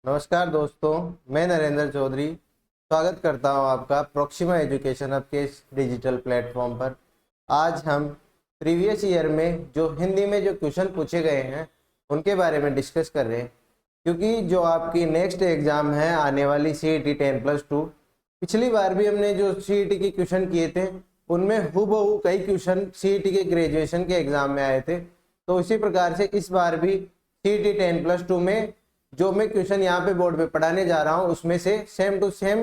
नमस्कार दोस्तों, मैं नरेंद्र चौधरी स्वागत करता हूं आपका प्रोक्सिमा एजुकेशन हब के इस डिजिटल प्लेटफॉर्म पर। आज हम प्रीवियस ईयर में जो हिंदी में जो क्वेश्चन पूछे गए हैं उनके बारे में डिस्कस कर रहे हैं, क्योंकि जो आपकी नेक्स्ट एग्ज़ाम है आने वाली CET 10+2, पिछली बार भी हमने जो CET के क्वेश्चन किए थे उनमें हूबहू कई क्वेश्चन CET के ग्रेजुएशन के एग्ज़ाम में आए थे। तो इसी प्रकार से इस बार भी CET 10+2 में जो मैं क्वेश्चन यहाँ पे बोर्ड पे पढ़ाने जा रहा हूँ उसमें से सेम टू सेम,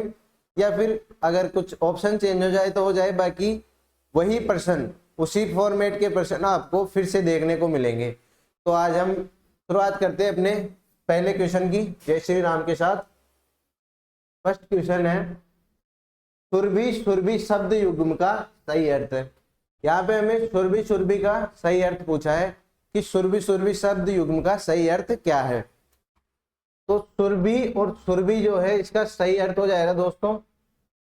या फिर अगर कुछ ऑप्शन चेंज हो जाए तो हो जाए, बाकी वही प्रश्न उसी फॉर्मेट के प्रश्न आपको फिर से देखने को मिलेंगे। तो आज हम शुरुआत करते हैं अपने पहले क्वेश्चन की, जय श्री राम के साथ। फर्स्ट क्वेश्चन है, सुरभि सुरभि शब्द युग्म का सही अर्थ है। यहाँ पे हमें सुरभि सुरभि का सही अर्थ पूछा है कि सुरभि सुरभि शब्द युग्म का सही अर्थ क्या है। तो सुरभि और सुरभि जो है इसका सही अर्थ हो जाएगा दोस्तों,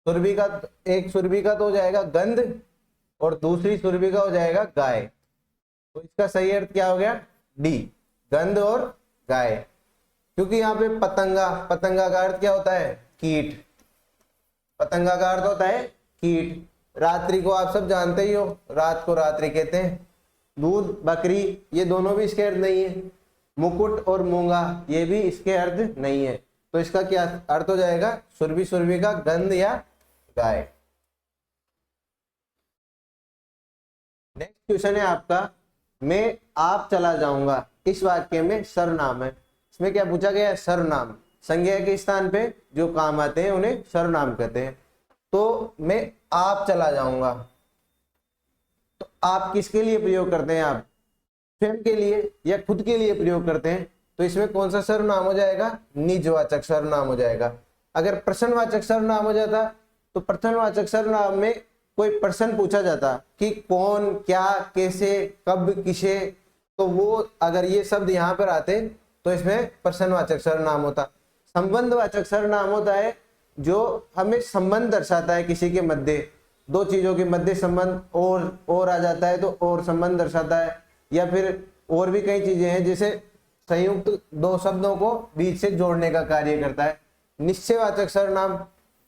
सुरभि का एक सुरभि का तो हो जाएगा गंध और दूसरी सुरभि का हो जाएगा गाय। तो इसका सही अर्थ क्या हो गया? डी, गंध और गाय। क्योंकि यहाँ पे पतंगा, पतंगा का अर्थ क्या होता है? कीट। पतंगा का अर्थ होता है कीट। रात्रि को आप सब जानते ही हो, रात को रात्रि कहते हैं। दूध, बकरी, ये दोनों भी इसके अर्थ नहीं है। मुकुट और मूंगा ये भी इसके अर्थ नहीं है। तो इसका क्या अर्थ हो जाएगा? सुरभि सुरभि का गंध या गाय। नेक्स्ट क्वेश्चन है आपका, मैं आप चला जाऊंगा, इस वाक्य में सर्वनाम है। इसमें क्या पूछा गया है? सर्वनाम। संज्ञा के स्थान पे जो काम आते हैं उन्हें सर्वनाम कहते हैं। तो मैं आप चला जाऊंगा, तो आप किसके लिए प्रयोग करते हैं? आप स्वयं के लिए या खुद के लिए प्रयोग करते हैं। तो इसमें कौन सा सर्वनाम हो जाएगा? निजवाचक सर्वनाम हो जाएगा। अगर प्रश्नवाचक सर्वनाम हो जाता तो प्रश्नवाचक सर्वनाम में कोई प्रश्न पूछा जाता कि कौन, क्या, कैसे, कब, किसे, तो वो अगर ये शब्द यहाँ पर आते तो इसमें प्रश्नवाचक सर्वनाम होता। संबंधवाचक सर्वनाम होता है जो हमें संबंध दर्शाता है किसी के मध्य, दो चीजों के मध्य संबंध, और आ जाता है तो और संबंध दर्शाता है। या फिर और भी कई चीजें हैं जैसे संयुक्त दो शब्दों को बीच से जोड़ने का कार्य करता है। निश्चयवाचक सर्वनाम,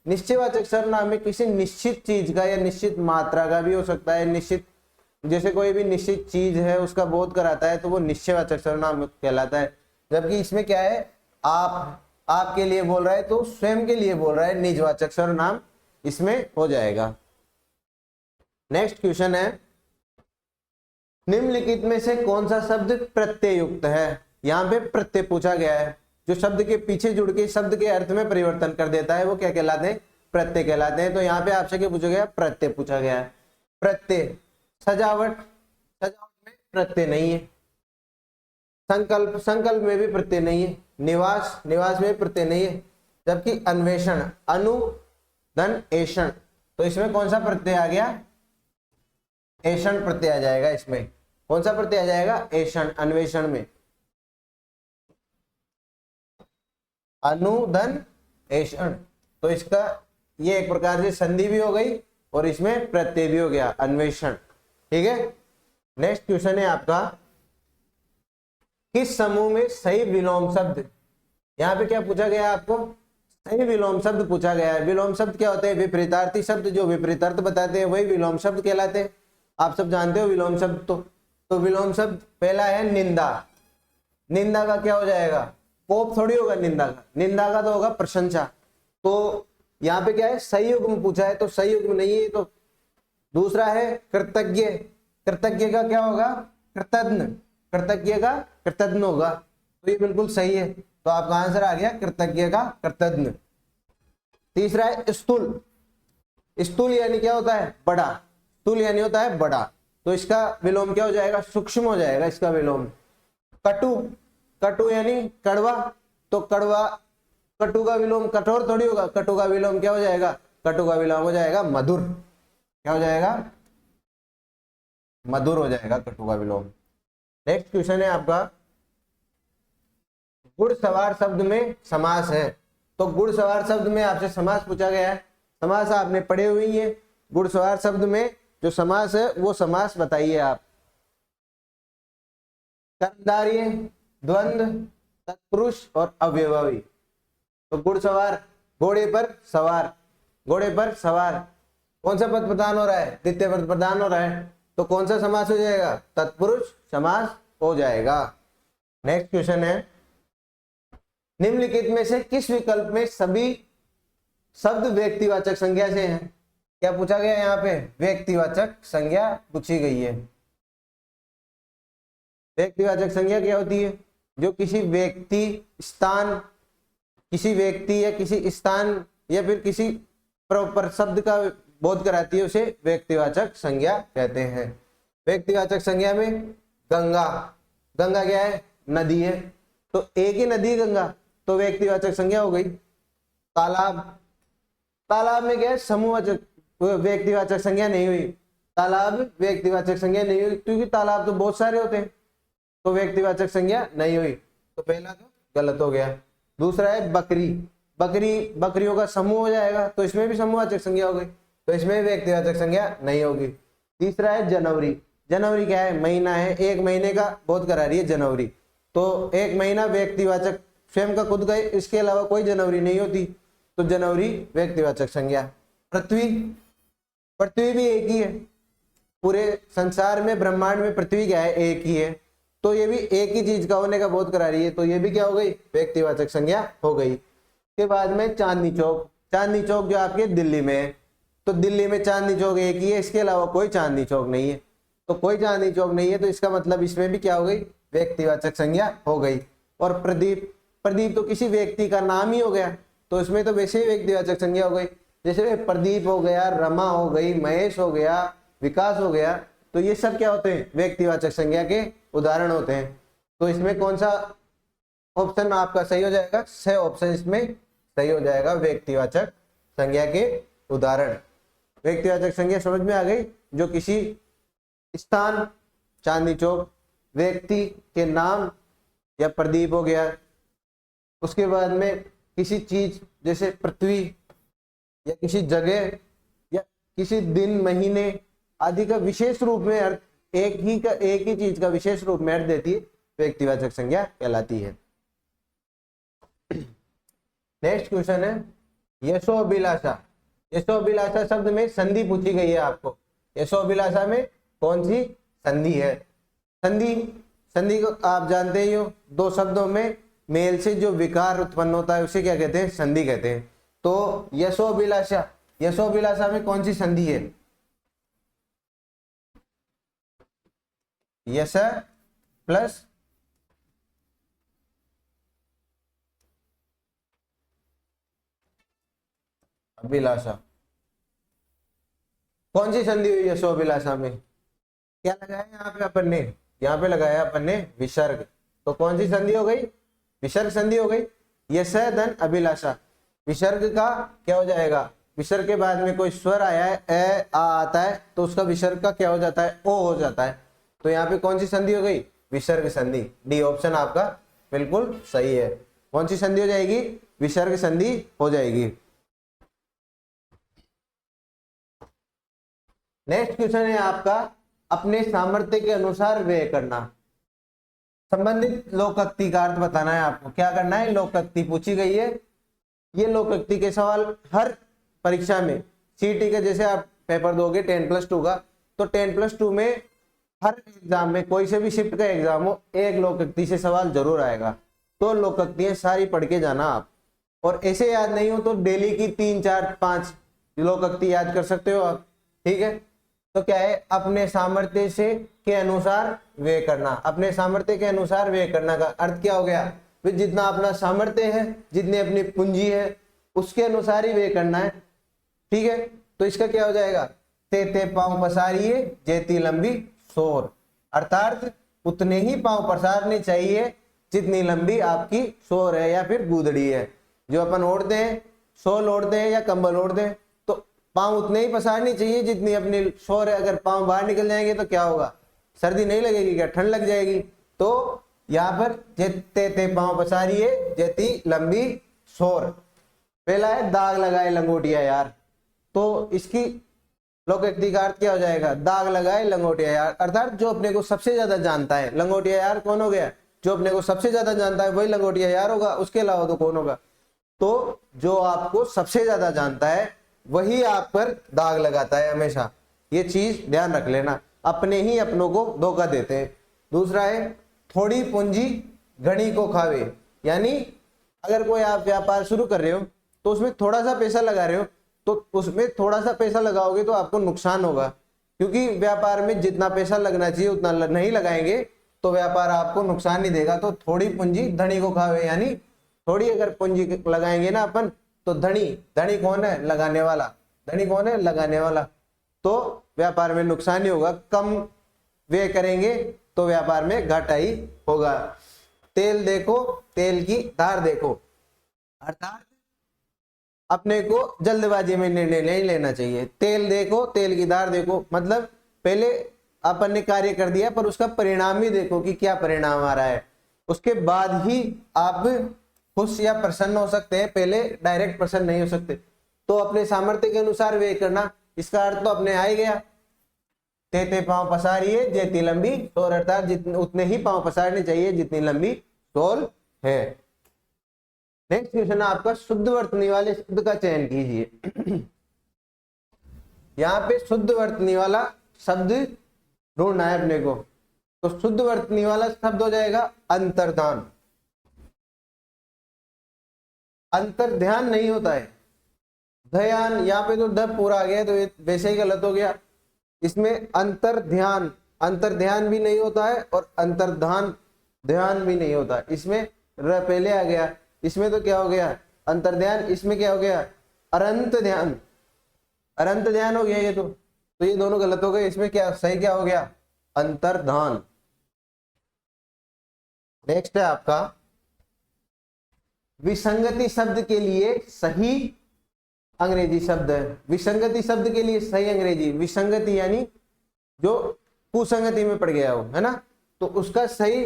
निश्चयवाचक सर्वनाम में किसी निश्चित चीज का या निश्चित मात्रा का भी हो सकता है। निश्चित, जैसे कोई भी निश्चित चीज है उसका बोध कराता है तो वो निश्चयवाचक सर्वनाम कहलाता है। जबकि इसमें क्या है? आप आपके लिए बोल रहा है तो स्वयं के लिए बोल रहा है, निजवाचक सर्वनाम इसमें हो जाएगा। नेक्स्ट क्वेश्चन है, निम्नलिखित में से कौन सा शब्द प्रत्यय युक्त है? यहाँ पे प्रत्यय पूछा गया है, जो शब्द के पीछे जुड़ के शब्द के अर्थ में परिवर्तन कर देता है वो क्या कहलाते हैं? प्रत्यय कहलाते हैं। तो यहाँ पे आपसे क्या पूछा गया? प्रत्यय पूछा गया है। प्रत्यय, सजावट, सजावट में प्रत्यय नहीं है। संकल्प, संकल्प में भी प्रत्यय नहीं है। निवास, निवास में प्रत्यय नहीं है। जबकि अन्वेषण, अनु धन एषण, तो इसमें कौन सा प्रत्यय आ गया? एषण प्रत्यय आ जाएगा। इसमें कौन सा प्रत्यय आ जाएगा? एषण, अन्वेषण में अनुधन एषण। तो इसका ये एक प्रकार से संधि भी हो गई और इसमें प्रत्यय भी हो गया, अन्वेषण। ठीक है। नेक्स्ट क्वेश्चन है आपका, किस समूह में सही विलोम शब्द? यहाँ पे क्या पूछा गया आपको? सही विलोम शब्द पूछा गया है। विलोम शब्द क्या होते हैं? विपरीतार्थी शब्द जो विपरीतार्थ बताते हैं वही विलोम शब्द कहलाते हैं। आप सब जानते हो विलोम शब्द। तो विलोम शब्द पहला है निंदा। निंदा का क्या हो जाएगा? कोप थोड़ी होगा निंदा का, निंदा का तो होगा प्रशंसा। तो यहाँ पे क्या है? सही युग्म पूछा है तो सही युग्म नहीं है। तो दूसरा है कृतज्ञ, कृतज्ञ का क्या होगा? कृतज्ञ, कृतज्ञ का कृतज्ञ होगा। तो ये बिल्कुल सही है। तो आपका आंसर आ गया कृतज्ञ का कृतज्ञ। तीसरा है स्थूल। स्थूल यानी क्या होता है? बड़ा। स्थूल यानी होता है बड़ा। तो इसका विलोम क्या हो जाएगा? सूक्ष्म हो जाएगा इसका विलोम। कटु, कटु यानी कड़वा। तो कड़वा, कटु का विलोम कठोर थोड़ी होगा। कटु का विलोम क्या हो जाएगा? कटु का विलोम हो जाएगा मधुर। क्या हो जाएगा? मधुर हो जाएगा कटु का विलोम। नेक्स्ट क्वेश्चन है आपका, घुड़सवार शब्द में समास है। तो घुड़सवार शब्द में आपसे समास पूछा गया है। समास आपने पढ़े हुए ही है। घुड़सवार शब्द में जो समास है वो समास बताइए आप। कर्मधारय, द्वंद्व, तत्पुरुष और अव्ययभावी। तो घुड़सवार, घोड़े पर सवार, घोड़े पर सवार। कौन सा पद प्रधान हो रहा है? द्वितीय पद प्रधान हो रहा है, तो कौन सा समास हो जाएगा? तत्पुरुष समास हो जाएगा। नेक्स्ट क्वेश्चन है, निम्नलिखित में से किस विकल्प में सभी शब्द व्यक्तिवाचक संज्ञा से हैं? क्या पूछा गया यहाँ पे? व्यक्तिवाचक संज्ञा पूछी गई है। व्यक्तिवाचक संज्ञा क्या होती है? जो किसी व्यक्ति, स्थान, किसी व्यक्ति या किसी स्थान या फिर किसी प्रॉपर शब्द का बोध कराती है, उसे व्यक्तिवाचक संज्ञा कहते हैं। व्यक्तिवाचक संज्ञा में गंगा, गंगा क्या है? नदी है, तो एक ही नदी गंगा, तो व्यक्तिवाचक संज्ञा हो गई। तालाब, तालाब में क्या है? समूहवाचक, व्यक्तिवाचक संज्ञा नहीं हुई। तालाब व्यक्तिवाचक संज्ञा नहीं हुई, क्योंकि तालाब तो बहुत सारे होते हैं, तो व्यक्तिवाचक संज्ञा नहीं हुई, तो पहला तो गलत हो गया। दूसरा है बकरी, बकरी, बकरियों का समूह हो जाएगा, तो इसमें भी समूहवाचक संज्ञा हो गई, तो इसमें व्यक्तिवाचक संज्ञा नहीं होगी। तीसरा है जनवरी, जनवरी क्या है? महीना है, एक महीने का बोध करा रही है जनवरी, तो एक महीना व्यक्तिवाचक स्वयं का खुद का, इसके अलावा कोई जनवरी नहीं होती, तो जनवरी व्यक्तिवाचक संज्ञा। पृथ्वी, पृथ्वी भी एक ही है, पूरे संसार में, ब्रह्मांड में पृथ्वी क्या है? एक ही है, तो ये भी एक ही चीज का होने का बोध करा रही है, तो ये भी क्या हो गई? व्यक्तिवाचक संज्ञा हो गई। के बाद में चांदनी चौक, चांदनी चौक जो आपके दिल्ली में है, तो दिल्ली में चांदनी चौक एक ही है, इसके अलावा कोई चांदनी चौक नहीं है, तो कोई चांदनी चौक नहीं है, तो इसका मतलब इसमें भी क्या हो गई? व्यक्तिवाचक संज्ञा हो गई। और प्रदीप, प्रदीप तो किसी व्यक्ति का नाम ही हो गया, तो इसमें तो वैसे ही व्यक्तिवाचक संज्ञा हो गई। जैसे प्रदीप हो गया, रमा हो गई, महेश हो गया, विकास हो गया, तो ये सब क्या होते हैं? व्यक्तिवाचक संज्ञा के उदाहरण होते हैं। तो इसमें कौन सा ऑप्शन आपका सही हो जाएगा? स ऑप्शन इसमें सही हो जाएगा, व्यक्तिवाचक संज्ञा के उदाहरण। व्यक्तिवाचक संज्ञा समझ में आ गई? जो किसी स्थान, चांदनी चौक, व्यक्ति के नाम या प्रदीप हो गया, उसके बाद में किसी चीज जैसे पृथ्वी, या किसी जगह या किसी दिन, महीने आदि का विशेष रूप में अर्थ, एक ही चीज का विशेष रूप में अर्थ देती है, व्यक्तिवाचक संज्ञा कहलाती है। नेक्स्ट क्वेश्चन है, यशोभिलाषा। यशोभिलाषा शब्द में संधि पूछी गई है आपको। यशोभिलाषा में कौन सी संधि है? संधि, संधि को आप जानते ही हो, दो शब्दों में मेल से जो विकार उत्पन्न होता है उसे क्या कहते हैं? संधि कहते हैं। तो यशोभिलाषा, यशोभिलाषा में कौन सी संधि है? यश प्लस अभिलाषा, कौन सी संधि हुई यशोभिलाषा में? क्या लगाया यहाँ पे अपन ने? यहाँ पे लगाया अपन ने विसर्ग, तो कौन सी संधि हो गई? विसर्ग संधि हो गई। यश धन अभिलाषा, विसर्ग का क्या हो जाएगा? विसर्ग के बाद में कोई स्वर आया है, ए आ आता है, तो उसका विसर्ग का क्या हो जाता है? ओ हो जाता है, तो यहाँ पे कौन सी संधि हो गई? विसर्ग संधि। डी ऑप्शन आपका बिल्कुल सही है। कौन सी संधि हो जाएगी? विसर्ग संधि हो जाएगी। नेक्स्ट क्वेश्चन है आपका, अपने सामर्थ्य के अनुसार व्यय करना। संबंधित लोकोक्ति का अर्थ बताना है आपको। क्या करना है? लोकोक्ति पूछी गई है। ये लोकोक्ति के सवाल हर परीक्षा में, सीटी के जैसे आप पेपर दोगे 10+2 का, तो 10+2 में हर एग्जाम में, कोई से भी शिफ्ट का एग्जाम हो, एक लोकोक्ति से सवाल जरूर आएगा। तो लोकोक्तियां सारी पढ़ के जाना आप, और ऐसे याद नहीं हो तो डेली की 3, 4, 5 लोकोक्ति याद कर सकते हो आप। ठीक है, तो क्या है? अपने सामर्थ्य से के अनुसार व्यय करना। अपने सामर्थ्य के अनुसार व्यय करना का अर्थ क्या हो गया? जितना अपना सामर्थ्य है, जितनी अपनी पूंजी है, उसके अनुसार ही व्यय करना है। ठीक है, तो इसका क्या हो जाएगा? ते पांव पसारिए जेती लंबी सोर, अर्थात उतने ही पांव पसारने चाहिए जितनी लंबी आपकी सोर है या फिर गूदड़ी है। जो अपन ओढ़ते हैं, शॉल ओढ़ते हैं या कंबल ओढ़ते हैं, तो पांव उतने ही पसारनी चाहिए जितनी अपनी सोर है। अगर पांव बाहर निकल जाएंगे तो क्या होगा? सर्दी नहीं लगेगी क्या? ठंड लग जाएगी। तो यहाँ पर ते पांव पसारिए जेती लंबी सोर। पहला है दाग लगाए लंगोटिया यार, तो इसकी लोकोक्ति का अर्थ क्या हो जाएगा? दाग लगाए लंगोटिया यार, अर्थात जो अपने को सबसे ज्यादा जानता है। लंगोटिया यार कौन हो गया? जो अपने को सबसे ज्यादा जानता है वही लंगोटिया यार होगा, उसके अलावा तो कौन होगा? तो जो आपको सबसे ज्यादा जानता है वही आप पर दाग लगाता है हमेशा। ये चीज ध्यान रख लेना, अपने ही अपनों को धोखा देते हैं। दूसरा है थोड़ी पूंजी घड़ी को खावे, यानी अगर कोई आप व्यापार शुरू कर रहे हो तो उसमें थोड़ा सा पैसा लगा रहे हो, तो उसमें थोड़ा सा पैसा लगाओगे तो आपको नुकसान होगा, क्योंकि व्यापार में जितना पैसा लगना चाहिए उतना नहीं लगाएंगे तो व्यापार आपको नुकसान नहीं देगा। तो थोड़ी पूंजी धनी को खावे, यानी थोड़ी अगर पूंजी लगाएंगे ना अपन, तो धनी, धनी कौन है? लगाने वाला। धनी कौन है? लगाने वाला। तो व्यापार में नुकसान ही होगा। कम व्यय करेंगे तो व्यापार में घाटा ही होगा। तेल देखो तेल की धार देखो, अर्थात अपने को जल्दबाजी में निर्णय नहीं लेना चाहिए। तेल देखो तेल की धार देखो, मतलब पहले अपन ने कार्य कर दिया पर उसका परिणाम भी देखो कि क्या परिणाम आ रहा है, उसके बाद ही आप खुश या प्रसन्न हो सकते हैं, पहले डायरेक्ट प्रसन्न नहीं हो सकते। तो अपने सामर्थ्य के अनुसार व्यय करना, इसका अर्थ तो अपने आ ही गया। तेते पांव पसारिए जेती लंबी तोल, अर्थात जितने उतने ही पांव पसारने चाहिए जितनी लंबी तोल है। नेक्स्ट क्वेश्चन है आपका, शुद्ध वर्तनी वाले शब्द का चयन कीजिए। यहाँ पे शुद्ध वर्तनी वाला शब्द ढूंढना है अपने को। तो शुद्ध वर्तनी वाला शब्द हो जाएगा अंतर्धान। अंतर्ध्यान नहीं होता है, ध्यान। यहाँ पे तो ध पूरा आ गया तो वैसे ही गलत हो गया। इसमें अंतर्ध्यान, अंतर्ध्यान भी नहीं होता है और अंतर्धान ध्यान भी नहीं होता। इसमें र पहले आ गया, इसमें तो क्या हो गया? अंतर्ध्यान। इसमें क्या हो गया? अनंत ध्यान, अनंत ध्यान हो गया ये तो ये दोनों गलत हो गए। इसमें क्या सही क्या हो गया? अंतर्धान। नेक्स्ट है आपका, विसंगति शब्द के लिए सही अंग्रेजी शब्द है। विसंगति शब्द के लिए सही अंग्रेजी, विसंगति यानी जो कुसंगति में पड़ गया हो, है ना, तो उसका सही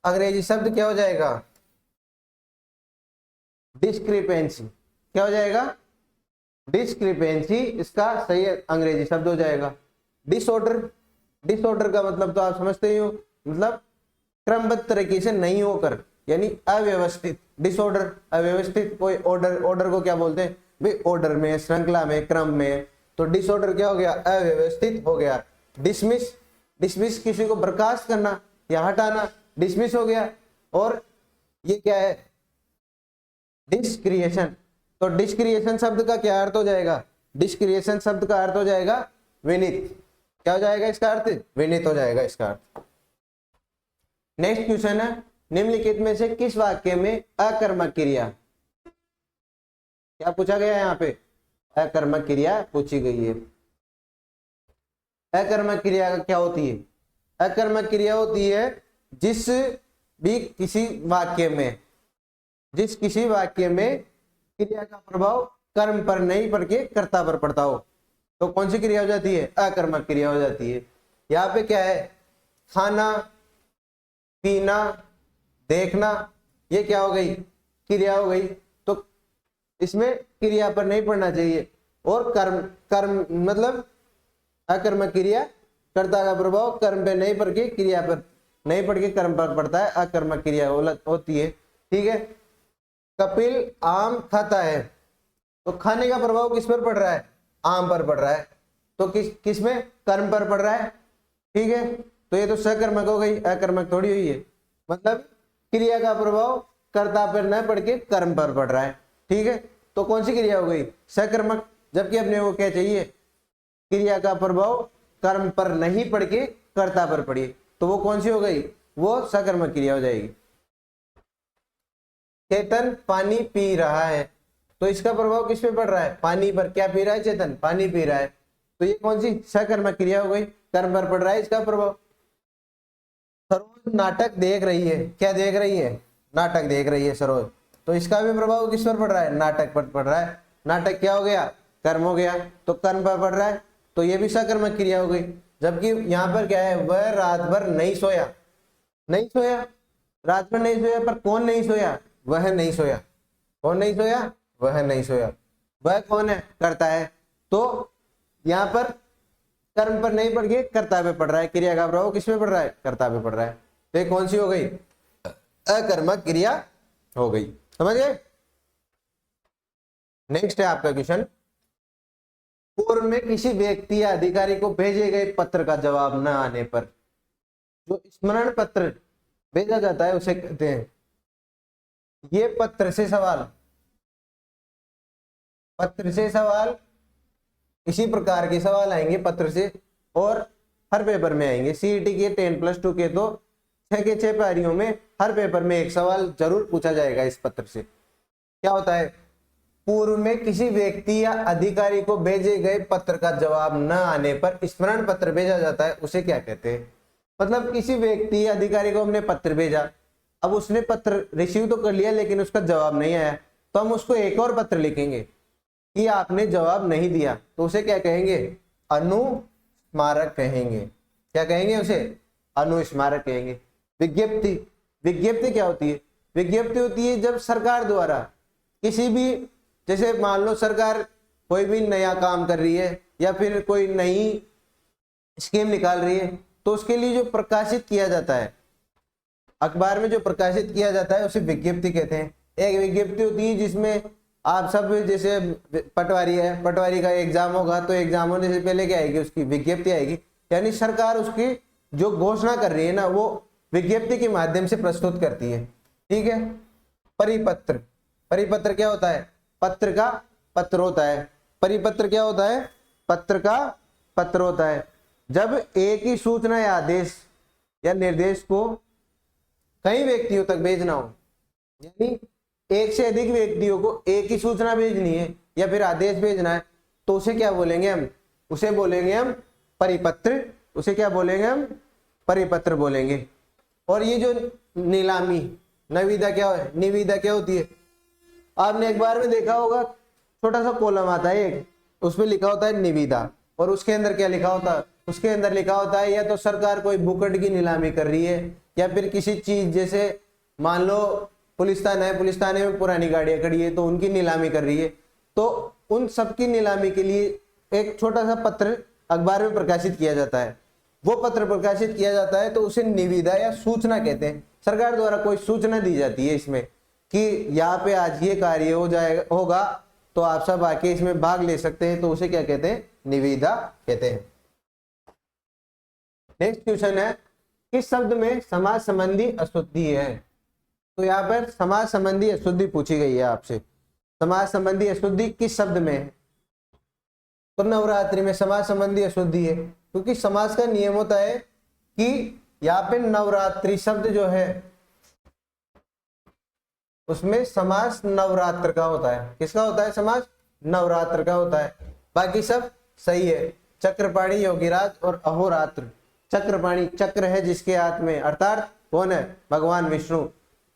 अंग्रेजी शब्द क्या हो जाएगा? डिस्क्रिपेंसी। क्या हो जाएगा? डिस्क्रिपेंसी इसका सही अंग्रेजी शब्द हो जाएगा। डिसऑर्डर, डिसऑर्डर का मतलब तो आप समझते ही हो, मतलब क्रमबद्ध तरीके से नहीं होकर, यानी अव्यवस्थित। डिसऑर्डर अव्यवस्थित, कोई ऑर्डर, ऑर्डर को क्या बोलते हैं भाई? ऑर्डर में, श्रृंखला में, क्रम में। तो डिसऑर्डर क्या हो गया? अव्यवस्थित हो गया। डिसमिस, डिसमिस किसी को बर्खास्त करना या हटाना, डिसमिस हो गया। और ये क्या है? डिस्क्रिएशन। तो डिस्क्रिएशन शब्द का क्या अर्थ हो जाएगा? डिस्क्रिएशन शब्द का अर्थ हो जाएगा विनीत। क्या हो जाएगा इसका अर्थ? विनीत हो जाएगा इसका अर्थ। नेक्स्ट क्वेश्चन है, निम्नलिखित में से किस वाक्य में अकर्मक क्रिया, क्या पूछा गया है यहाँ पे? अकर्मक क्रिया पूछी गई है। अकर्मक क्रिया क्या होती है? अकर्मक क्रिया होती है जिस भी किसी वाक्य में, जिस किसी वाक्य में क्रिया का प्रभाव कर्म पर नहीं पड़ के कर्ता पर पड़ता हो, तो कौन सी क्रिया हो जाती है? अकर्मक क्रिया हो जाती है। यहाँ पे क्या है? खाना, पीना, देखना, ये क्या हो गई? क्रिया हो गई। तो इसमें क्रिया पर नहीं पड़ना चाहिए। और कर्म, कर्म मतलब अकर्मक क्रिया, कर्ता का प्रभाव कर्म पे नहीं पड़ के क्रिया पर नहीं पड़ के कर्म पर पड़ता है, अकर्मक क्रिया होती है। ठीक है। कपिल आम खाता है, तो खाने का प्रभाव किस पर पड़ रहा है? आम पर पड़ रहा है। तो किस में? कर्म पर पड़ रहा है। ठीक है, तो ये तो सकर्मक हो गई, अकर्मक थोड़ी हुई है। मतलब क्रिया का प्रभाव कर्ता पर न पड़ के कर्म पर पड़ रहा है। ठीक है, तो कौन सी क्रिया हो गई? सकर्मक। जबकि अपने को क्या चाहिए? क्रिया का प्रभाव कर्म पर नहीं पड़ के कर्ता पर पड़ी, तो वो कौन सी हो गई? वो सकर्मक क्रिया हो जाएगी। चेतन पानी पी रहा है, तो इसका प्रभाव किस पे पड़ रहा है? पानी पर। क्या पी रहा है चेतन? पानी पी रहा है। तो ये कौन सी? सकर्मक क्रिया हो गई, कर्म पर पड़ रहा है इसका प्रभाव। सरोज नाटक देख रही है, क्या देख रही है? नाटक देख रही है सरोज, तो इसका भी प्रभाव किस पर पड़ रहा है? नाटक पर पड़ रहा है। नाटक क्या हो गया? कर्म हो गया, तो कर्म पर पड़ रहा है, तो ये भी सकर्मक क्रिया हो गई। जबकि यहाँ पर क्या है? वह रात भर नहीं सोया। नहीं सोया, रात भर नहीं सोया, पर कौन नहीं सोया? वह नहीं सोया। कौन नहीं सोया? वह नहीं सोया। वह कौन है? कर्ता है। तो यहाँ पर कर्म पर नहीं पड़ के कर्ता पे पड़ रहा है, क्रिया का प्रभाव किस पे पड़ रहा है? कर्ता पे पड़ रहा है। तो ये कौन सी हो गई? अकर्मक क्रिया हो गई। समझ गए? नेक्स्ट है आपका क्वेश्चन, पूर्व में किसी व्यक्ति या अधिकारी को भेजे गए पत्र का जवाब न आने पर जो स्मरण पत्र भेजा जाता है उसे कहते हैं। ये पत्र से सवाल इसी प्रकार के सवाल आएंगे पत्र से, और हर पेपर में आएंगे। सीईटी के 10+2 के तो 6 के 6 पारियों में हर पेपर में एक सवाल जरूर पूछा जाएगा इस पत्र से। क्या होता है, पूर्व में किसी व्यक्ति या अधिकारी को भेजे गए पत्र का जवाब न आने पर स्मरण पत्र भेजा जाता है, उसे क्या कहते हैं। मतलब किसी व्यक्ति या अधिकारी को हमने पत्र भेजा, अब उसने पत्र रिसीव तो कर लिया लेकिन उसका जवाब नहीं आया, तो हम उसको एक और पत्र लिखेंगे कि आपने जवाब नहीं दिया, तो उसे क्या कहेंगे, अनुस्मारक कहेंगे। क्या कहेंगे उसे, अनुस्मारक कहेंगे। विज्ञप्ति क्या होती है, विज्ञप्ति होती है जब सरकार द्वारा किसी भी, जैसे मान लो सरकार कोई भी नया काम कर रही है या फिर कोई नई स्कीम निकाल रही है, तो उसके लिए जो प्रकाशित किया जाता है, अखबार में जो प्रकाशित किया जाता है उसे विज्ञप्ति कहते हैं। एक विज्ञप्ति होती है जिसमें आप सब, जैसे पटवारी है, पटवारी का एग्जाम होगा तो एग्जाम होने से पहले क्या आएगी, उसकी विज्ञप्ति आएगी, यानी सरकार उसकी जो घोषणा कर रही है ना वो विज्ञप्ति के माध्यम से प्रस्तुत करती है। ठीक है। परिपत्र क्या होता है, पत्र का पत्र होता है। परिपत्र क्या होता है, पत्र का पत्र होता है। जब एक ही सूचना या आदेश या निर्देश को कई व्यक्तियों तक भेजना हो, यानी एक से अधिक व्यक्तियों को एक ही सूचना भेजनी है या फिर आदेश भेजना है, तो उसे क्या बोलेंगे हम, उसे बोलेंगे हम परिपत्र। उसे क्या बोलेंगे हम, परिपत्र बोलेंगे। और ये जो नीलामी निविदा क्या होती है, आपने एक बार में देखा होगा, छोटा सा कॉलम आता है एक, उसमें लिखा होता है निविदा, और उसके अंदर क्या लिखा होता है, उसके अंदर लिखा होता है या तो सरकार कोई बुकट की नीलामी कर रही है या फिर किसी चीज, जैसे मान लो पुलिस थाना है, पुलिस थाने में पुरानी गाड़ियां खड़ी है तो उनकी नीलामी कर रही है, तो उन सबकी नीलामी के लिए एक छोटा सा पत्र अखबार में प्रकाशित किया जाता है। वो पत्र प्रकाशित किया जाता है तो उसे निविदा या सूचना कहते हैं। सरकार द्वारा कोई सूचना दी जाती है इसमें कि यहाँ पे आज ये कार्य होगा तो आप सब आके इसमें भाग ले सकते हैं, तो उसे क्या कहते हैं, निविदा कहते हैं। नेक्स्ट क्वेश्चन है, किस शब्द में समाज संबंधी अशुद्धि है। तो यहाँ पर समाज संबंधी अशुद्धि पूछी गई है आपसे। समाज संबंधी अशुद्धि किस शब्द में है, तो नवरात्रि में समाज संबंधी अशुद्धि है, क्योंकि समाज का नियम होता है कि यहाँ पे नवरात्रि शब्द जो है उसमें समास नवरात्र का होता है। किसका होता है, समास नवरात्र का होता है। बाकी सब सही है। चक्रपाणी, योगीराज और अहोरात्र। चक्रपाणी चक्र है जिसके हाथ में, अर्थात कौन है, भगवान विष्णु।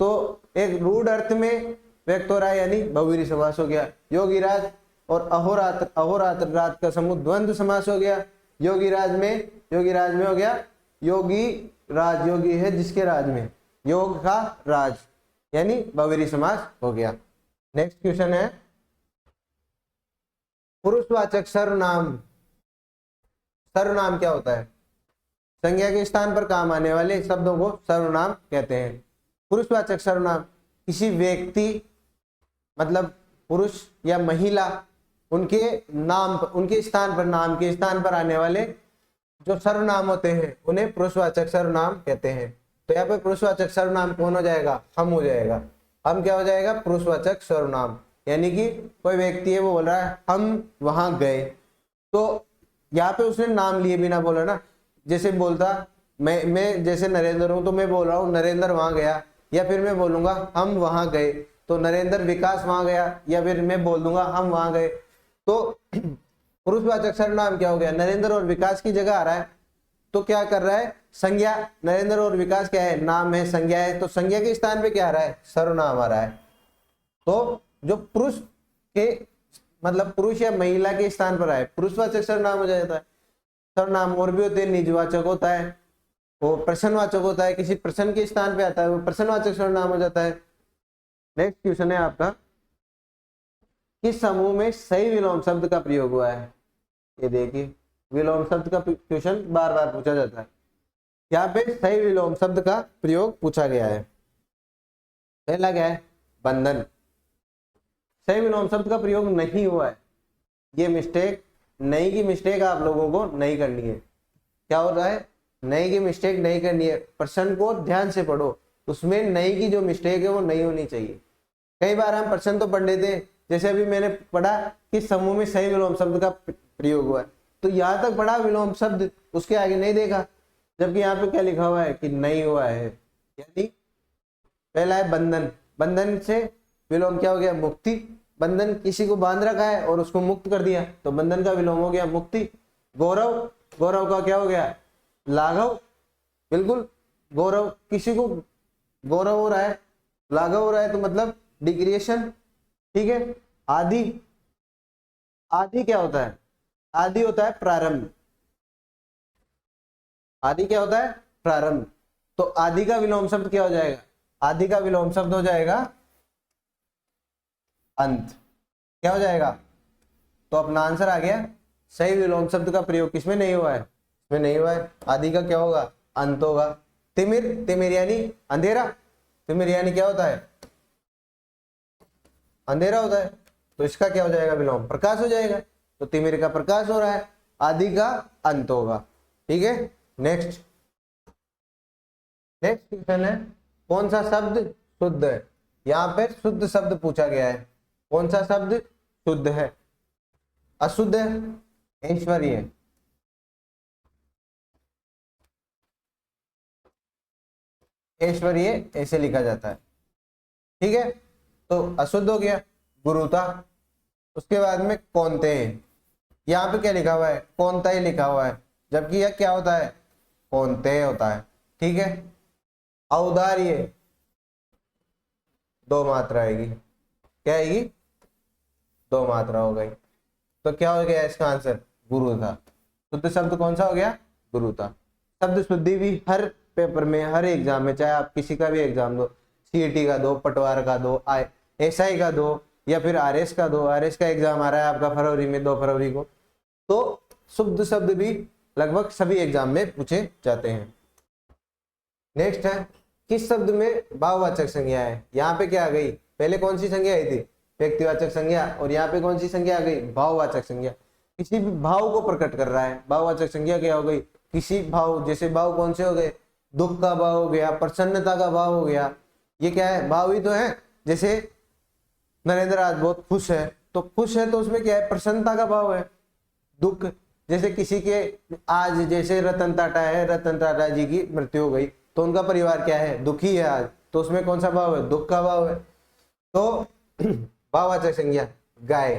तो एक रूढ़ अर्थ में व्यक्त हो रहा है, यानी बहुवीरी समास हो गया। योगीराज और अहोरात्र, अहोरात्र रात का समूह द्वंद्व समास हो गया। योगीराज में हो गया योगी राज, योगी है जिसके राज में, योग का राज, यानी बहुवीरी समास हो गया। नेक्स्ट क्वेश्चन है, पुरुषवाचक सर्वनाम। सर्वनाम क्या होता है, संज्ञा के स्थान पर काम आने वाले शब्दों को सर्वनाम कहते हैं। पुरुषवाचक सर्वनाम किसी व्यक्ति, मतलब पुरुष या महिला, उनके नाम, उनके स्थान पर, नाम के स्थान पर आने वाले जो सर्वनाम होते हैं उन्हें पुरुषवाचक सर्वनाम कहते हैं। तो यहाँ पे पुरुषवाचक सर्वनाम कौन हो जाएगा, हम हो जाएगा। हम क्या हो जाएगा, पुरुषवाचक सर्वनाम। यानी कि कोई व्यक्ति है वो बोल रहा है हम वहां गए, तो यहाँ पे उसने नाम लिए बिना बोला ना। जैसे बोलता मैं जैसे नरेंद्र हूं तो मैं बोल रहा हूँ नरेंद्र वहां गया, या फिर मैं बोलूंगा हम वहां गए, तो नरेंद्र विकास वहां गया, या फिर मैं बोल दूंगा हम वहां गए। तो पुरुषवाचक सर्वनाम क्या हो गया, नरेंद्र और विकास की जगह आ रहा है, तो क्या कर रहा है, संज्ञा। नरेंद्र और विकास क्या है, नाम है, संज्ञा है, तो संज्ञा के स्थान पे क्या आ रहा है, सर्वनाम आ रहा है। तो जो पुरुष के, मतलब पुरुष या महिला के स्थान पर आए, पुरुषवाचक सर्वनाम हो जाता है। सर्वनाम और भी होते हैं, निजवाचक होता है, वो प्रश्नवाचक होता है, किसी प्रश्न के स्थान पे आता है वो प्रश्नवाचक सर्वनाम हो जाता है। नेक्स्ट क्वेश्चन है आपका, किस समूह में सही विलोम शब्द का प्रयोग हुआ है। ये देखिए, विलोम शब्द का क्वेश्चन बार बार पूछा जाता है। यहाँ पे सही विलोम शब्द का प्रयोग पूछा गया है। पहला क्या है, बंधन। सही विलोम शब्द का प्रयोग नहीं हुआ है। ये मिस्टेक, नहीं की मिस्टेक आप लोगों को नहीं करनी है। क्या हो रहा है, नहीं की मिस्टेक नहीं करनी है। प्रश्न को ध्यान से पढ़ो, उसमें नहीं की जो मिस्टेक है वो नहीं होनी चाहिए। कई बार हम प्रश्न तो पढ़ लेते हैं, जैसे अभी मैंने पढ़ा कि समूह में सही विलोम शब्द का प्रयोग हुआ है, तो यहाँ तक पढ़ा विलोम शब्द, उसके आगे नहीं देखा, जबकि यहाँ पे क्या लिखा हुआ है कि नहीं हुआ है। यानी पहला है बंधन, बंधन से विलोम क्या हो गया, मुक्ति। बंधन किसी को बांध रखा है और उसको मुक्त कर दिया, तो बंधन का विलोम हो गया मुक्ति। गौरव, गौरव का क्या हो गया, लाघव। बिल्कुल, गौरव, किसी को गौरव हो रहा है, लाघव हो रहा है, तो मतलब डिक्रिएशन। ठीक है। आदि, आदि क्या होता है, आदि होता है प्रारंभ। आदि क्या होता है, प्रारंभ। तो आदि का विलोम शब्द क्या हो जाएगा, आदि का विलोम शब्द हो जाएगा अंत। क्या हो जाएगा, तो अपना आंसर आ गया। सही विलोम शब्द का प्रयोग किसमें नहीं हुआ है, इसमें नहीं हुआ है। आदि का क्या होगा, अंत होगा। तिमिर, तिमिर यानी अंधेरा, तिमिर यानी क्या होता है, अंधेरा होता है, तो इसका क्या हो जाएगा विलोम, प्रकाश हो जाएगा। तो तिमिर का प्रकाश हो रहा है, आदि का अंत होगा। ठीक है। नेक्स्ट, नेक्स्ट क्वेश्चन है, कौन सा शब्द शुद्ध है। यहाँ पे शुद्ध शब्द पूछा गया है, कौन सा शब्द शुद्ध है, अशुद्ध है, ऐश्वर्य। ऐश्वर्य ऐसे लिखा जाता है। ठीक है, तो अशुद्ध हो गया, गुरुता। उसके बाद में कौनते, यहाँ पे क्या लिखा हुआ है, कौनता ही लिखा हुआ है, जबकि यह क्या होता है, कौनते होता है। ठीक है। औदार्य, दो मात्रा आएगी, क्या आएगी, दो मात्रा हो गई। तो क्या हो गया इसका आंसर, गुरु था। शुद्ध शब्द कौन सा हो गया, गुरु था। शब्द शुद्धि भी हर पेपर में, हर एग्जाम में, चाहे आप किसी का भी एग्जाम दो, सीईटी का दो, पटवार का दो, एसआई का दो, या फिर आरएस का दो। आरएस का एग्जाम आ रहा है आपका फरवरी में, 2 फरवरी को। तो शुद्ध शब्द भी लगभग सभी एग्जाम में पूछे जाते हैं। नेक्स्ट है, किस शब्द में भाववाचक संज्ञा है। यहाँ पे क्या आ गई, पहले कौन सी संज्ञा आई थी, व्यक्तिवाचक संज्ञा, और यहाँ पे कौन सी संज्ञा आ गई, भाववाचक संज्ञा। किसी भी भाव को प्रकट कर रहा है। भाववाचक संज्ञा क्या हो गई, किसी भाव, जैसे भाव कौन से हो गए, दुख का भाव हो गया, प्रसन्नता का भाव हो गया। ये क्या है, भाव ही तो है। जैसे नरेंद्र आज बहुत खुश है, तो खुश है तो उसमें क्या है, प्रसन्नता का भाव है। दुख, जैसे किसी के आज, जैसे रतन टाटा है, रतन टाटा जी की मृत्यु हो गई, तो उनका परिवार क्या है, दुखी है आज, तो उसमें कौन सा भाव है, दुख का भाव है। तो भाववाचक संज्ञा गाय,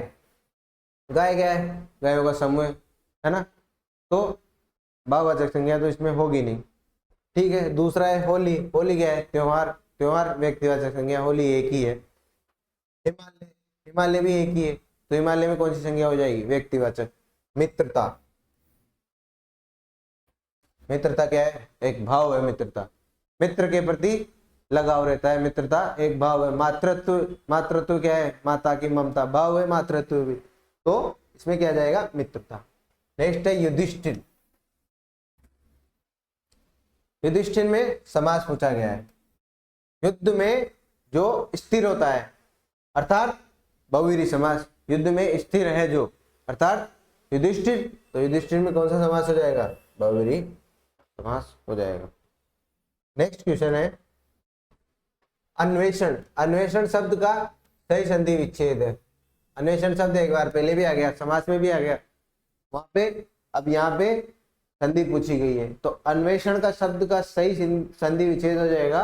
गाय क्या है, गायों का समूह है ना, तो भाववाचक संज्ञा तो इसमें होगी नहीं। ठीक है। दूसरा है होली, होली क्या है, त्योहार, त्योहार व्यक्तिवाचक संज्ञा, होली एक ही है। हिमालय, हिमालय भी एक ही है, तो हिमालय में कौन सी संज्ञा हो जाएगी, व्यक्तिवाचक। मित्रता, मित्रता क्या है, एक भाव है मित्रता, मित्र के प्रति लगाव रहता है, मित्रता एक भाव है। मातृत्व, मातृत्व क्या है, माता की ममता, भाव है मातृत्व भी, तो इसमें क्या जाएगा, मित्रता। नेक्स्ट है युधिष्ठिर, युधिष्ठिर में समास पूछा गया है। युद्ध में जो स्थिर होता है, अर्थात बहुवीरी समास, युद्ध में स्थिर है जो, अर्थात युधिष्ठिर, तो युधिष्ठिर में कौन सा समास हो जाएगा, बहुवीरी समास हो जाएगा। नेक्स्ट क्वेश्चन है अन्वेषण, अन्वेषण शब्द का सही संधि विच्छेद है। अन्वेषण शब्द एक बार पहले भी आ गया, समास में भी आ गया वहां पे, अब यहाँ पे संधि पूछी गई है, तो अन्वेषण का शब्द का सही संधि विच्छेद हो जाएगा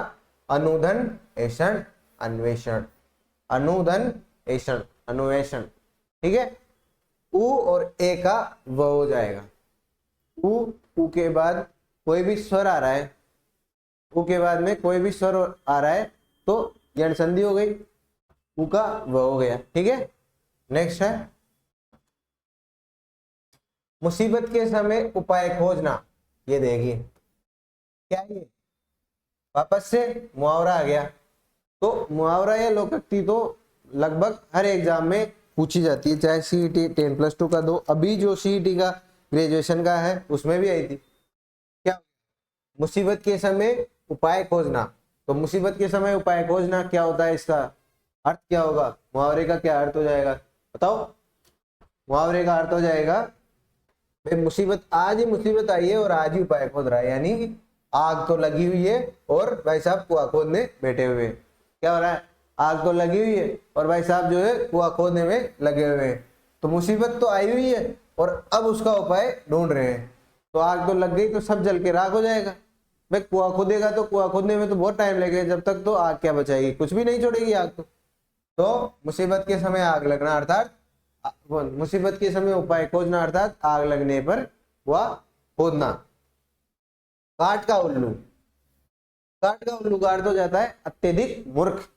अनुधन ऐषण अन्वेषण, अनुधन ऐषण अन्वेषण। ठीक है। उ और ए का व हो जाएगा। उ के बाद कोई भी स्वर आ रहा है, उ के बाद में कोई भी स्वर आ रहा है तो यण संधि हो गई, उ का व हो गया। ठीक है। नेक्स्ट है मुसीबत के समय उपाय खोजना। ये देखिए क्या है, ये वापस से मुहावरा आ गया। तो मुहावरा या लोकोक्ति तो लगभग हर एग्जाम में पूछी जाती है, चाहे सीईटी 10+2 का दो, अभी जो सीईटी का ग्रेजुएशन का है उसमें भी आई थी। क्या, मुसीबत के समय उपाय खोजना, तो मुसीबत के समय उपाय खोजना क्या होता है इसका, अर्थ क्या होगा, मुहावरे का क्या अर्थ हो जाएगा बताओ। मुहावरे का अर्थ हो जाएगा भाई मुसीबत, आज ही मुसीबत आई है और आज ही उपाय खोद रहा है, यानी कि आग तो लगी हुई है और भाई साहब कुआं खोदने बैठे हुए हैं। क्या हो रहा है, आग तो लगी हुई है और भाई साहब जो है कुआं खोदने में लगे हुए हैं। तो मुसीबत तो आई हुई है और अब उसका उपाय ढूंढ रहे हैं। तो आग तो लग गई तो सब जल के राख हो जाएगा। भाई कुआं खोदेगा तो कुआं खोदने में तो बहुत टाइम लगेगा, जब तक तो आग क्या बचाएगी, कुछ भी नहीं छोड़ेगी आग। तो मुसीबत के समय आग लगना अर्थात मुसीबत के समय उपाय खोजना अर्थात आग लगने पर वह खोदना। काट का उल्लू, काट का उल्लू का अर्थ हो जाता है अत्यधिक मूर्ख।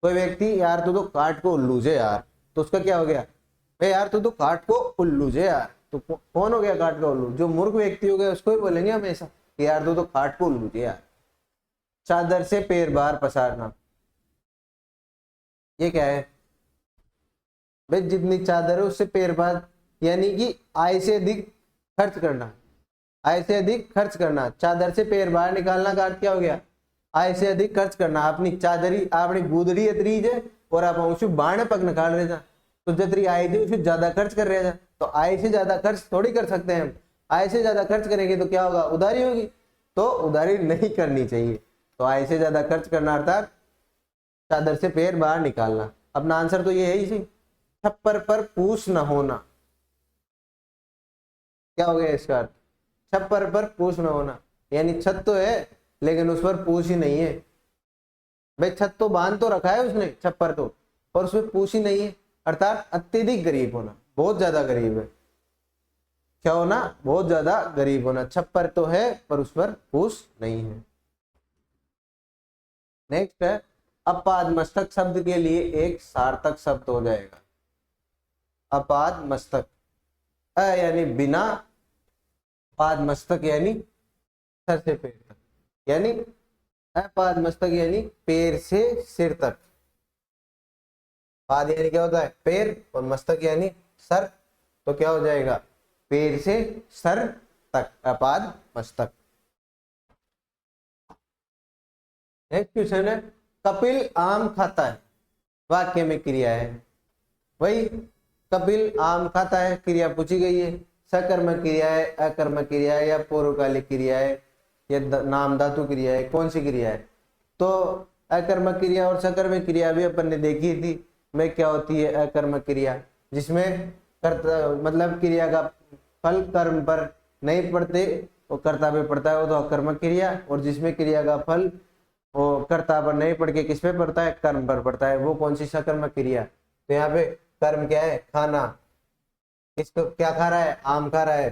कोई व्यक्ति यार तू तो काट को उल्लू जे यार, तो उसका क्या हो गया, भाई यार तू तो काट को उल्लू जे यार। तो कौन हो गया काट का उल्लू, जो मूर्ख व्यक्ति हो गया उसको ही बोलेंगे हमेशा कि यार तू तो काट को उल्लू जे यार। चादर से पैर बाहर पसारना, ये क्या है भाई, जितनी चादर है उससे पैर बाहर, यानी कि आय से अधिक खर्च करना। आय से अधिक खर्च करना, चादर से पैर बाहर निकालना का अर्थ क्या हो गया, आय से अधिक खर्च करना। अपनी चादरी अपनी गुदड़ी अतरी जे और आप उसे बाण पग निकाल रहे जा, तो जतरी आय थी उसे ज्यादा खर्च कर रहे जा। तो आय से ज्यादा खर्च थोड़ी कर सकते हैं हम, आय से ज्यादा खर्च करेंगे तो क्या होगा, उधारी होगी। तो उधारी नहीं करनी चाहिए। तो आय से ज्यादा खर्च करना अर्थात चादर से पैर बाहर निकालना। अपना आंसर तो ये है ही, छप्पर पर पूछ न होना। क्या हो गया इसका अर्थ, छप्पर पर पूछ न होना, यानी छत तो है लेकिन उस पर पूछ ही नहीं है। भाई छत तो बांध तो रखा है उसने छप्पर तो, और उसमें पूछ ही नहीं है, अर्थात अत्यधिक गरीब होना, बहुत ज्यादा गरीब है। क्या होना, बहुत ज्यादा गरीब होना। छप्पर तो है पर उस पर पूछ नहीं है। नेक्स्ट है अपाद मस्तक शब्द के लिए एक सार्थक शब्द हो जाएगा। अपाद मस्तक, अ यानी बिना, पाद मस्तक यानी सर से पैर तक, यानी अपाद मस्तक यानी पैर से सिर तक। पाद यानी क्या होता है पैर और मस्तक यानी सर, तो क्या हो जाएगा पैर से सर तक, अपाद मस्तक। नेक्स्ट क्वेश्चन है कपिल आम खाता है, वाक्य में क्रिया है। वही कपिल आम खाता है, क्रिया पूछी गई है, सकर्मक क्रिया है, अकर्मक क्रिया है या पूर्वकालिक क्रिया है या नाम धातु क्रिया है, कौन सी क्रिया है। तो अकर्मक क्रिया और सकर्मक क्रिया भी अपन ने देखी थी। में क्या होती है अकर्मक क्रिया, जिसमें कर्ता मतलब क्रिया का फल कर्म पर नहीं पड़ते वो कर्ता पे पड़ता है, वो तो अकर्मक क्रिया। और जिसमें क्रिया का फल वो कर्ता पर नहीं पड़ के किस पे पड़ता है, कर्म पर पड़ता है, वो कौन सी सकर्मक क्रिया। तो यहाँ पे कर्म क्या है, खाना, किसको क्या खा रहा है, आम खा रहा है,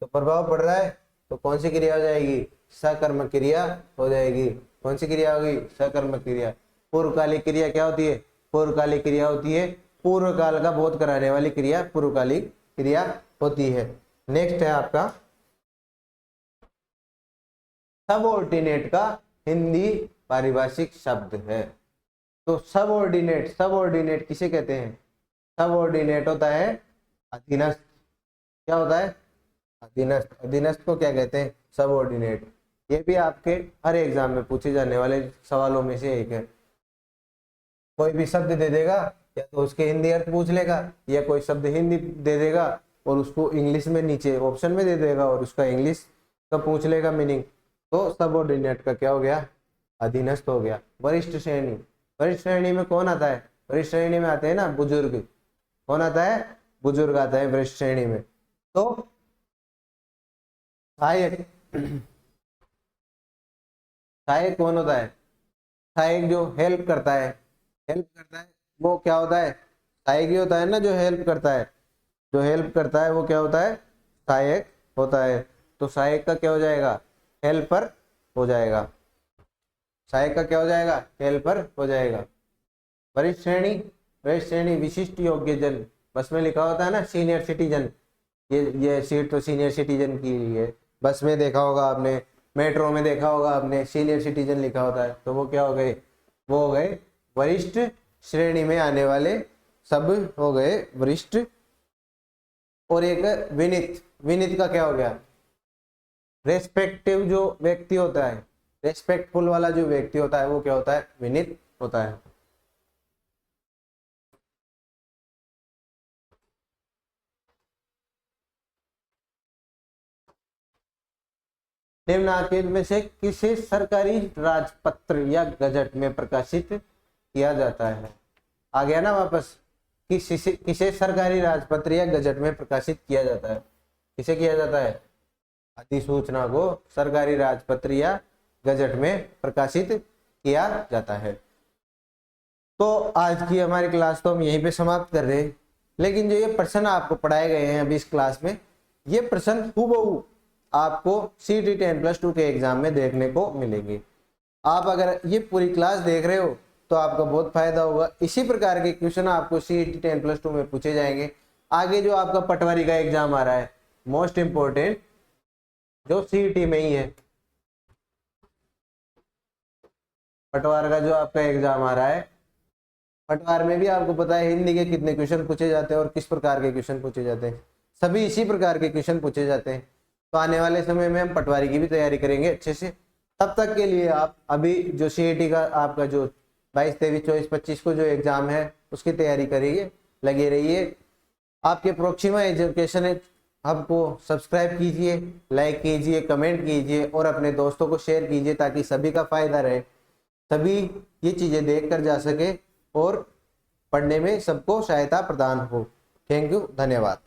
तो प्रभाव पड़ रहा है, तो कौन सी क्रिया हो जाएगी, सकर्मक क्रिया हो जाएगी। कौन सी क्रिया होगी, सकर्मक क्रिया। पूर्वकालिक क्रिया क्या होती है, पूर्वकालिक क्रिया होती है पूर्व काल का बोध कराने वाली क्रिया, पूर्वकालिक क्रिया होती है। नेक्स्ट है आपका सबऑर्डिनेट का हिंदी पारिभाषिक शब्द है। तो सबऑर्डिनेट, सबऑर्डिनेट किसे कहते हैं, सबऑर्डिनेट होता है अधीनस्थ। क्या होता है, अधीनस्थ। अधीनस्थ को क्या कहते हैं, सबऑर्डिनेट। ये भी आपके हर एग्जाम में पूछे जाने वाले सवालों में से एक है। कोई भी शब्द दे देगा या तो उसके हिंदी अर्थ पूछ लेगा, या कोई शब्द हिंदी दे देगा और उसको इंग्लिश में नीचे ऑप्शन में दे देगा और उसका इंग्लिश का पूछ लेगा मीनिंग। तो सबऑर्डिनेट का क्या हो गया, अधीनस्थ हो गया। वरिष्ठ श्रेणी, वरिष्ठ श्रेणी में कौन आता है, वरिष्ठ श्रेणी में आते हैं ना बुजुर्ग। कौन आता है, बुजुर्ग आता है वरिष्ठ श्रेणी में। तो सहायक, सहायक कौन होता है, सहायक जो हेल्प करता है, हेल्प करता है वो क्या होता है, सहायक ही होता है ना, जो हेल्प करता है। जो हेल्प करता है वो क्या होता है, सहायक होता है। तो सहायक का क्या हो जाएगा, हेल्पर हो जाएगा। सहायक का क्या हो जाएगा, हेल्पर हो जाएगा। वरिष्ठ श्रेणी, वरिष्ठ श्रेणी विशिष्ट योग्य जन, बस में लिखा होता है ना सीनियर सिटीजन, ये सीट तो सीनियर सिटीजन की ही है। बस में देखा होगा आपने, मेट्रो में देखा होगा आपने, सीनियर सिटीजन लिखा होता है। तो वो क्या हो गए, वो हो गए वरिष्ठ श्रेणी में आने वाले, सब हो गए वरिष्ठ। और एक विनीत, विनीत का क्या हो गया, रेस्पेक्टिव जो व्यक्ति होता है, रेस्पेक्टफुल वाला जो व्यक्ति होता है वो क्या होता है, विनीत होता है। निम्नलिखित में से किसे सरकारी राजपत्र या गजट में प्रकाशित किया जाता है? आ गया ना वापस, किसे सरकारी राजपत्र या गजट में प्रकाशित किया जाता है? किसे किया जाता है? अधिसूचना को सरकारी राजपत्र या गजट में प्रकाशित किया जाता है। तो आज की हमारी क्लास तो हम यहीं पे समाप्त कर रहे हैं, लेकिन जो ये प्रश्न आपको पढ़ाए गए हैं अभी इस क्लास में, ये प्रश्न हूबहू आपको CET 10+2 के एग्जाम में देखने को मिलेंगे। आप अगर ये पूरी क्लास देख रहे हो तो आपका बहुत फायदा होगा। इसी प्रकार के क्वेश्चन आपको CET 10+2 में पूछे जाएंगे। आगे जो आपका पटवारी का एग्जाम आ रहा है, मोस्ट इंपोर्टेंट, जो CET में ही है, पटवार का जो आपका एग्जाम आ रहा है, पटवार में भी आपको पता है हिंदी के कितने क्वेश्चन पूछे जाते हैं और किस प्रकार के क्वेश्चन पूछे जाते हैं। सभी इसी प्रकार के क्वेश्चन पूछे जाते हैं। तो आने वाले समय में हम पटवारी की भी तैयारी करेंगे अच्छे से। तब तक के लिए आप अभी जो CET का आपका जो 22, 23, 24, 25 को जो एग्जाम है उसकी तैयारी करिए, लगे रहिए। आपके प्रोक्सिमा एजुकेशन हब को सब्सक्राइब कीजिए, लाइक कीजिए, कमेंट कीजिए और अपने दोस्तों को शेयर कीजिए ताकि सभी का फायदा रहे, सभी ये चीजें देख कर जा सके और पढ़ने में सबको सहायता प्रदान हो। थैंक यू, धन्यवाद।